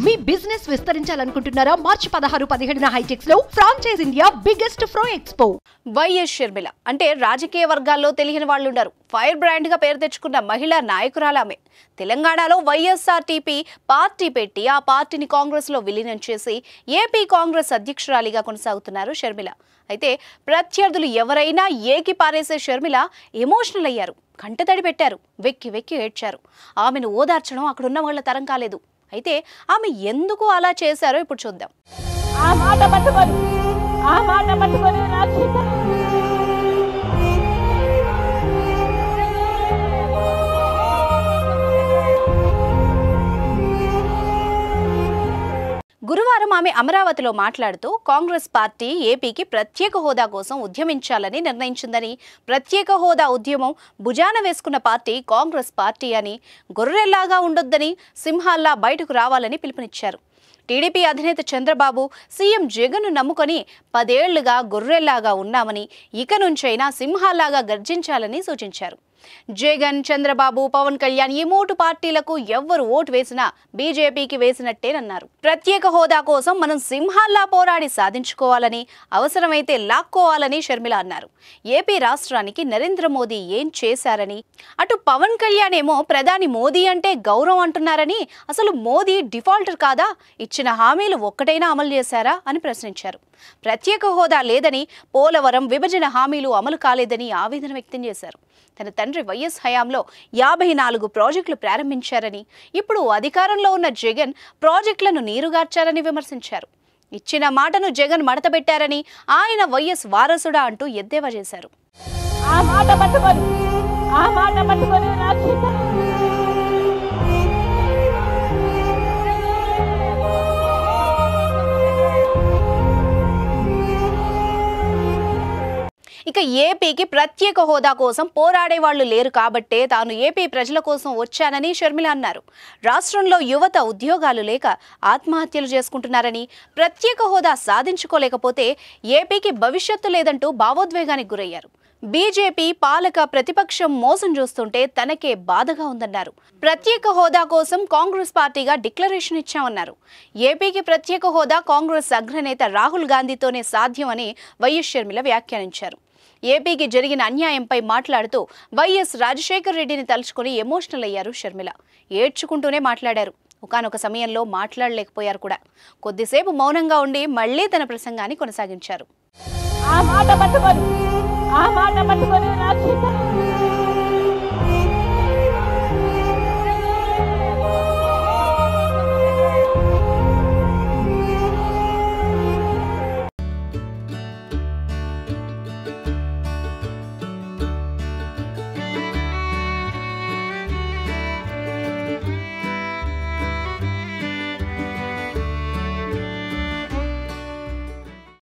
మీ business విస్తరించాలనుకుంటున్నారా? మార్చి 16-17 హైటెక్స్ లో franchise India biggest ఫ్రో expo. YS Sharmila అంటే రాజకీయ వర్గాల్లో తెలియని వాళ్ళు ఉన్నారు. ఫైర్ బ్రాండ్ గా పేరు తెచ్చుకున్న మహిళా నాయకురాలు ఆమె. తెలంగాణలో వైఎస్ఆర్టీపీ పార్టీ పెట్టి ఆ పార్టీని కాంగ్రెస్ లో విలీనం చేసి ఏపీ కాంగ్రెస్ అధ్యక్షురాలిగా కొనసాగుతున్నారు షర్మిల. అయితే ప్రత్యర్థులు ఎవరైనా ఏకి పారేసే షర్మిల ఎమోషనల్ అయ్యారు, కంటతడి పెట్టారు, వెక్కి వెక్కి ఏడ్చారు. ఆమెను ఓదార్చడం అక్కడున్న వాళ్ళ తరం కాలేదు. అయితే ఆమె ఎందుకు అలా చేశారో ఇప్పుడు చూద్దాం. గురువారం ఆమె అమరావతిలో మాట్లాడుతూ కాంగ్రెస్ పార్టీ ఏపీకి ప్రత్యేక హోదా కోసం ఉద్యమించాలని నిర్ణయించిందని, ప్రత్యేక హోదా ఉద్యమం భుజాన వేసుకున్న పార్టీ కాంగ్రెస్ పార్టీ అని, గొర్రెల్లాగా ఉండొద్దని సింహాల్లా బయటకు రావాలని పిలుపునిచ్చారు. టీడీపీ అధినేత చంద్రబాబు సీఎం జగన్ను నమ్ముకొని 10 ఏళ్లుగా గొర్రెల్లాగా ఉన్నామని, ఇక నుంచైనా సింహాల్లాగా గర్జించాలని సూచించారు. జగన్, చంద్రబాబు, పవన్ కళ్యాణ్ ఈ 3 పార్టీలకు ఎవ్వరు ఓటు వేసినా బీజేపీకి వేసినట్టేనన్నారు. ప్రత్యేక హోదా కోసం మనం సింహాల్లా పోరాడి సాధించుకోవాలని, అవసరమైతే లాక్కోవాలని షర్మిల అన్నారు. ఏపీ రాష్ట్రానికి నరేంద్ర మోదీ ఏం చేశారని, అటు పవన్ కళ్యాణ్ ఏమో ప్రధాని మోదీ అంటే గౌరవం అంటున్నారని, అసలు మోదీ డిఫాల్టర్ కాదా, ఇచ్చిన హామీలు ఒక్కటైనా అమలు చేశారా అని ప్రశ్నించారు. ప్రత్యేక హోదా లేదని, పోలవరం విభజన హామీలు అమలు కాలేదని ఆవేదన వ్యక్తం చేశారు. తన తండ్రి వైఎస్ హయాంలో 54 ప్రాజెక్టులు ప్రారంభించారని, ఇప్పుడు అధికారంలో ఉన్న జగన్ ప్రాజెక్టులను నీరుగార్చారని విమర్శించారు. ఇచ్చిన మాటను జగన్ మడతబెట్టారని, ఆయన వైఎస్ వారసుడా అంటూ ఎద్దేవా చేశారు. ఇక ఏపీకి ప్రత్యేక హోదా కోసం పోరాడే వాళ్లు లేరు కాబట్టే తాను ఏపీ ప్రజల కోసం వచ్చానని షర్మిల అన్నారు. రాష్ట్రంలో యువత ఉద్యోగాలు లేక ఆత్మహత్యలు చేసుకుంటున్నారని, ప్రత్యేక హోదా సాధించుకోలేకపోతే ఏపీకి భవిష్యత్తు లేదంటూ భావోద్వేగానికి గురయ్యారు. బీజేపీ పాలక ప్రతిపక్షం మోసం చూస్తుంటే తనకే బాధగా ఉందన్నారు. ప్రత్యేక హోదా కోసం కాంగ్రెస్ పార్టీగా డిక్లరేషన్ ఇచ్చామన్నారు. ఏపీకి ప్రత్యేక హోదా కాంగ్రెస్ అగ్రనేత రాహుల్ గాంధీతోనే సాధ్యమని వైఎస్ షర్మిల వ్యాఖ్యానించారు. ఏపీకి జరిగిన అన్యాయంపై మాట్లాడుతూ వైఎస్ రాజశేఖర్ రెడ్డిని తలుచుకుని ఎమోషనల్ అయ్యారు షర్మిల. ఏడ్చుకుంటూనే మాట్లాడారు. ఒకానొక సమయంలో మాట్లాడలేకపోయారు కూడా. కొద్దిసేపు మౌనంగా ఉండి మళ్లీ తన ప్రసంగాన్ని కొనసాగించారు.